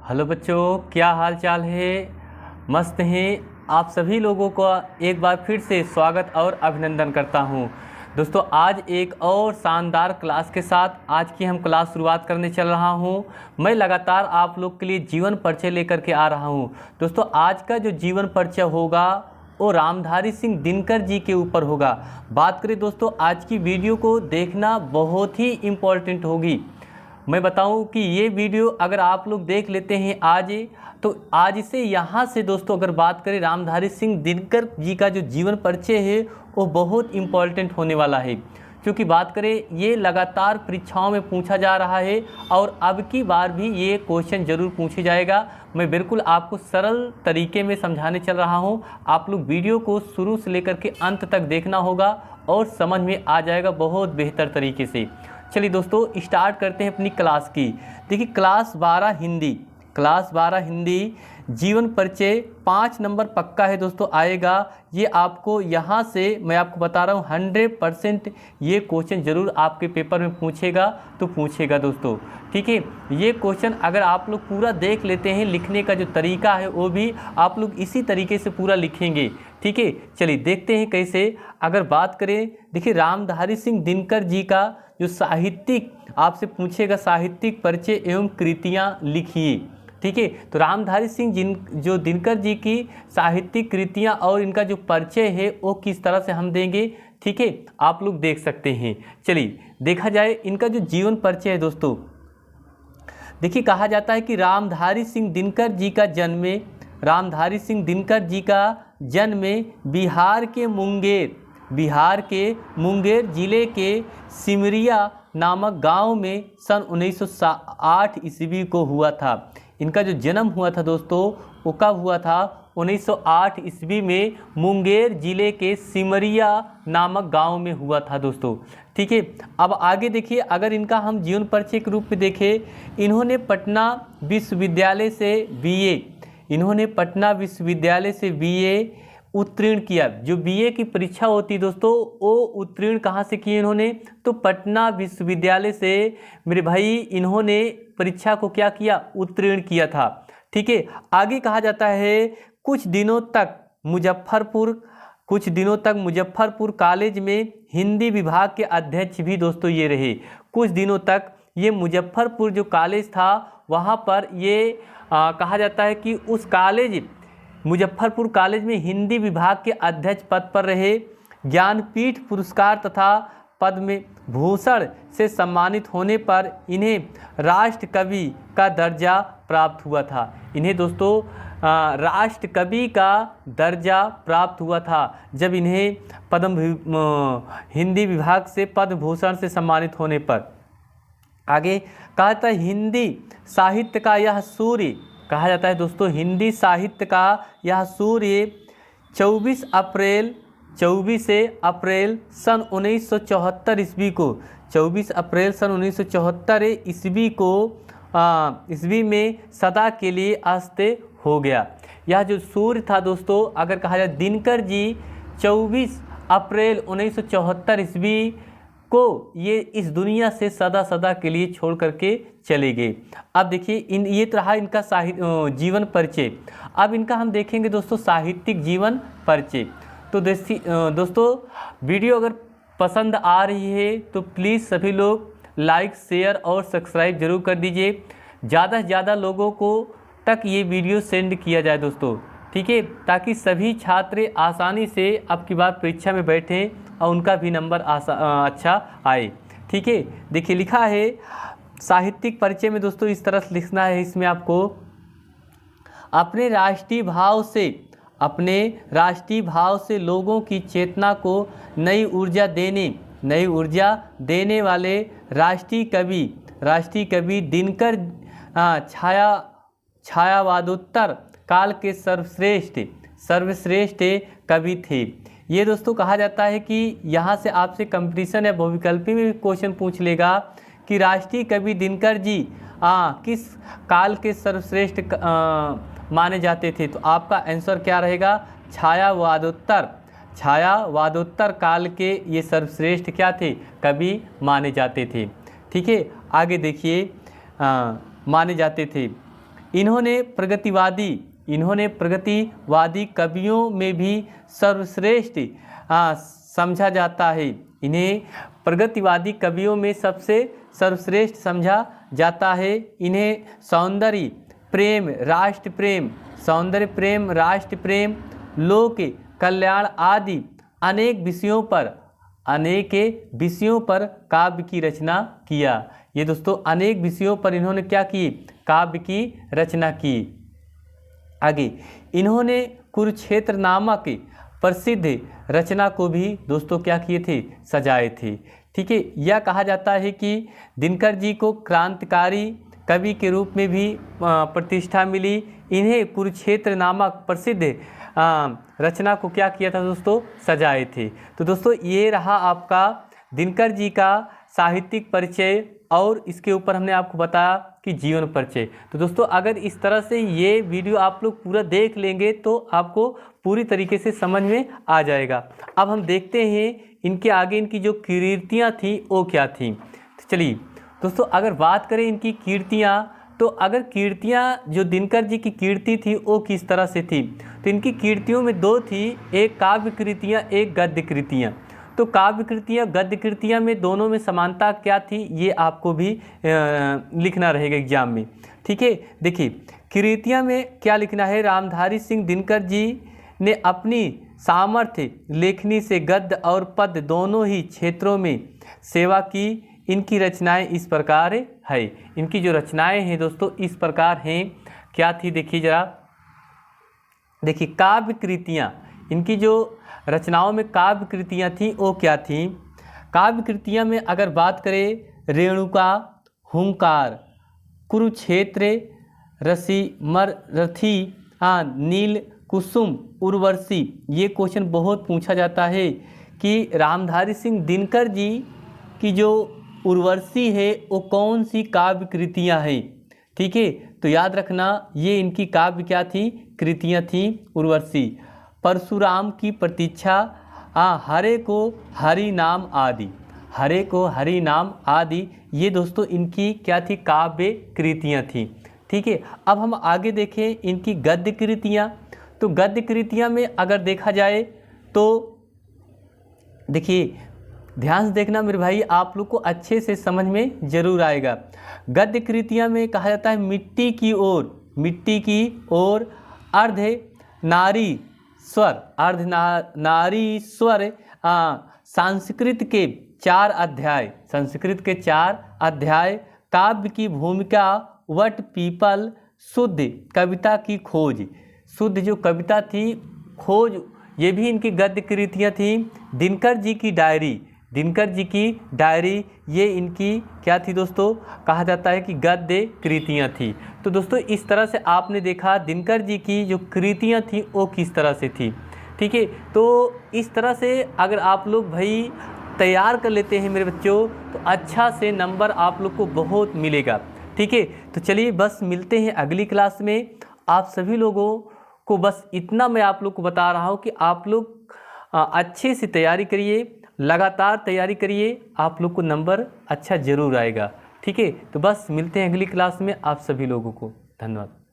Hello बच्चों, क्या हाल चाल है। मस्त हैं। आप सभी लोगों का एक बार फिर से स्वागत और अभिनंदन करता हूं। दोस्तों, आज एक और शानदार क्लास के साथ आज की हम क्लास शुरुआत करने चल रहा हूं। मैं लगातार आप लोग के लिए जीवन परिचय लेकर के आ रहा हूं। दोस्तों, आज का जो जीवन परिचय होगा वो रामधारी सिंह दिनकर जी के ऊपर होगा। बात करें दोस्तों, आज की वीडियो को देखना बहुत ही इम्पोर्टेंट होगी। मैं बताऊं कि ये वीडियो अगर आप लोग देख लेते हैं आज, तो आज से यहाँ से दोस्तों अगर बात करें रामधारी सिंह दिनकर जी का जो जीवन परिचय है वो बहुत इम्पॉर्टेंट होने वाला है। क्योंकि बात करें ये लगातार परीक्षाओं में पूछा जा रहा है और अब की बार भी ये क्वेश्चन ज़रूर पूछा जाएगा। मैं बिल्कुल आपको सरल तरीके में समझाने चल रहा हूँ। आप लोग वीडियो को शुरू से लेकर के अंत तक देखना होगा और समझ में आ जाएगा बहुत बेहतर तरीके से। चलिए दोस्तों, स्टार्ट करते हैं अपनी क्लास की। देखिए, क्लास 12 हिंदी जीवन परिचय 5 नंबर पक्का है दोस्तों आएगा। ये आपको यहाँ से मैं आपको बता रहा हूँ 100% ये क्वेश्चन ज़रूर आपके पेपर में पूछेगा दोस्तों। ठीक है, ये क्वेश्चन अगर आप लोग पूरा देख लेते हैं, लिखने का जो तरीका है वो भी आप लोग इसी तरीके से पूरा लिखेंगे। ठीक है, चलिए देखते हैं कैसे। अगर बात करें, देखिए रामधारी सिंह दिनकर जी का जो साहित्यिक आपसे पूछेगा, साहित्यिक परिचय एवं कृतियाँ लिखिए। ठीक है, तो रामधारी सिंह जो दिनकर जी की साहित्यिक कृतियाँ और इनका जो परिचय है वो किस तरह से हम देंगे। ठीक है, आप लोग देख सकते हैं। चलिए देखा जाए इनका जो जीवन परिचय है दोस्तों। देखिए, कहा जाता है कि रामधारी सिंह दिनकर जी का जन्म बिहार के मुंगेर जिले के सिमरिया नामक गांव में सन 1908 ईस्वी को हुआ था। इनका जो जन्म हुआ था दोस्तों वो कब हुआ था? 1908 ईस्वी में मुंगेर जिले के सिमरिया नामक गांव में हुआ था दोस्तों। ठीक है, अब आगे देखिए, अगर इनका हम जीवन परिचय के रूप में देखें, इन्होंने पटना विश्वविद्यालय से बीए उत्तीर्ण किया। जो बीए की परीक्षा होती दोस्तों वो उत्तीर्ण कहाँ से किए इन्होंने? तो पटना विश्वविद्यालय से मेरे भाई इन्होंने परीक्षा को क्या किया? उत्तीर्ण किया था। ठीक है, आगे कहा जाता है कुछ दिनों तक मुजफ्फरपुर कॉलेज में हिंदी विभाग के अध्यक्ष भी दोस्तों ये रहे। कुछ दिनों तक ये मुजफ्फरपुर जो कॉलेज था वहाँ पर ये कहा जाता है कि उस मुजफ्फरपुर कॉलेज में हिंदी विभाग के अध्यक्ष पद पर रहे। ज्ञानपीठ पुरस्कार तथा पद्म भूषण से सम्मानित होने पर इन्हें राष्ट्र कवि का दर्जा प्राप्त हुआ था। इन्हें दोस्तों राष्ट्र कवि का दर्जा प्राप्त हुआ था जब इन्हें हिंदी विभाग से पद्म भूषण से सम्मानित होने पर। आगे कहा जाता है हिंदी साहित्य का यह सूर्य, कहा जाता है दोस्तों हिंदी साहित्य का यह सूर्य 24 अप्रैल सन 1974 ईस्वी को 24 अप्रैल सन 1974 ईस्वी में सदा के लिए अस्त हो गया। यह जो सूर्य था दोस्तों, अगर कहा जाए दिनकर जी 24 अप्रैल 1974 ईस्वी को ये इस दुनिया से सदा के लिए छोड़ करके चले गए। अब देखिए ये रहा इनका जीवन परिचय। अब इनका हम देखेंगे दोस्तों साहित्यिक जीवन परिचय। तो दोस्तों वीडियो अगर पसंद आ रही है तो प्लीज़ सभी लोग लाइक, शेयर और सब्सक्राइब जरूर कर दीजिए। ज़्यादा से ज़्यादा लोगों को तक ये वीडियो सेंड किया जाए दोस्तों। ठीक है, ताकि सभी छात्र आसानी से अब की बार परीक्षा में बैठें और उनका भी नंबर अच्छा आए। ठीक है, देखिए लिखा है साहित्यिक परिचय में दोस्तों इस तरह से लिखना है इसमें आपको, अपने राष्ट्रीय भाव से लोगों की चेतना को नई ऊर्जा देने वाले राष्ट्रीय कवि दिनकर छायावादोत्तर काल के सर्वश्रेष्ठ कवि थे। ये दोस्तों कहा जाता है कि यहाँ से आपसे कंपटीशन या बहुविकल्पी में भी क्वेश्चन पूछ लेगा कि राष्ट्रीय कवि दिनकर जी किस काल के सर्वश्रेष्ठ माने जाते थे। तो आपका आंसर क्या रहेगा? छायावादोत्तर काल के ये सर्वश्रेष्ठ क्या थे? कवि माने जाते थे। ठीक है, आगे देखिए माने जाते थे। इन्होंने प्रगतिवादी कवियों में भी सर्वश्रेष्ठ समझा जाता है। इन्हें प्रगतिवादी कवियों में सबसे सर्वश्रेष्ठ समझा जाता है। इन्हें सौंदर्य प्रेम, राष्ट्र प्रेम, लोक कल्याण आदि अनेक विषयों पर काव्य की रचना किया। ये दोस्तों अनेक विषयों पर इन्होंने क्या की, काव्य की रचना की। आगे इन्होंने कुरुक्षेत्र नामक प्रसिद्ध रचना को भी दोस्तों क्या किए थे, सजाए थे। ठीक है, यह कहा जाता है कि दिनकर जी को क्रांतिकारी कवि के रूप में भी प्रतिष्ठा मिली। इन्हें कुरुक्षेत्र नामक प्रसिद्ध रचना को क्या किया था दोस्तों, सजाए थे। तो दोस्तों ये रहा आपका दिनकर जी का साहित्यिक परिचय और इसके ऊपर हमने आपको बताया कि जीवन परिचय। तो दोस्तों अगर इस तरह से ये वीडियो आप लोग पूरा देख लेंगे तो आपको पूरी तरीके से समझ में आ जाएगा। अब हम देखते हैं इनके आगे इनकी जो कीर्तियाँ थी वो क्या थी। तो चलिए दोस्तों अगर बात करें इनकी कीर्तियाँ, तो अगर कीर्तियाँ जो दिनकर जी की कीर्ति थी वो किस तरह से थी, तो इनकी कीर्तियों में दो थी, एक काव्य कृतियाँ, एक गद्य कृतियाँ। तो काव्य कृतियाँ गद्य कृतियाँ में दोनों में समानता क्या थी ये आपको भी लिखना रहेगा एग्जाम में। ठीक है, देखिए कृतियाँ में क्या लिखना है, रामधारी सिंह दिनकर जी ने अपनी सामर्थ्य लेखनी से गद्य और पद्य दोनों ही क्षेत्रों में सेवा की। इनकी रचनाएं इस प्रकार है। इनकी जो रचनाएं हैं दोस्तों इस प्रकार हैं, क्या थी देखिए जरा, देखिए काव्य कृतियाँ, इनकी जो रचनाओं में काव्य कृतियाँ थी वो क्या थी। काव्य कृतियाँ में अगर बात करें रेणुका, हुंकार, कुरुक्षेत्र, रथी, नील कुसुम, उर्वशी। ये क्वेश्चन बहुत पूछा जाता है कि रामधारी सिंह दिनकर जी की जो उर्वशी है वो कौन सी काव्य कृतियाँ हैं। ठीक है, तो याद रखना ये इनकी काव्य क्या थी, कृतियाँ थी, उर्वशी। परशुराम की प्रतीक्षा, हरे को हरि नाम आदि, ये दोस्तों इनकी क्या थी, काव्य कृतियाँ थी। ठीक है, अब हम आगे देखें इनकी गद्य कृतियाँ। तो गद्य कृतियाँ में अगर देखा जाए तो देखिए ध्यान से देखना मेरे भाई, आप लोग को अच्छे से समझ में जरूर आएगा। गद्य कृतियाँ में कहा जाता है मिट्टी की ओर अर्ध नारी स्वर, संस्कृत के 4 अध्याय, काव्य की भूमिका, वट पीपल, शुद्ध कविता की खोज, शुद्ध जो कविता थी खोज, ये भी इनकी गद्य कृतियाँ थी। दिनकर जी की डायरी, ये इनकी क्या थी दोस्तों, कहा जाता है कि गद्य कृतियाँ थी। तो दोस्तों इस तरह से आपने देखा दिनकर जी की जो कृतियाँ थी वो किस तरह से थी। ठीक है, तो इस तरह से अगर आप लोग भाई तैयार कर लेते हैं मेरे बच्चों तो अच्छा से नंबर आप लोग को बहुत मिलेगा। ठीक है, तो चलिए बस मिलते हैं अगली क्लास में। आप सभी लोगों को बस इतना मैं आप लोग को बता रहा हूँ कि आप लोग अच्छे से तैयारी करिए, लगातार तैयारी करिए, आप लोग को नंबर अच्छा ज़रूर आएगा। ठीक है, तो बस मिलते हैं अगली क्लास में। आप सभी लोगों को धन्यवाद।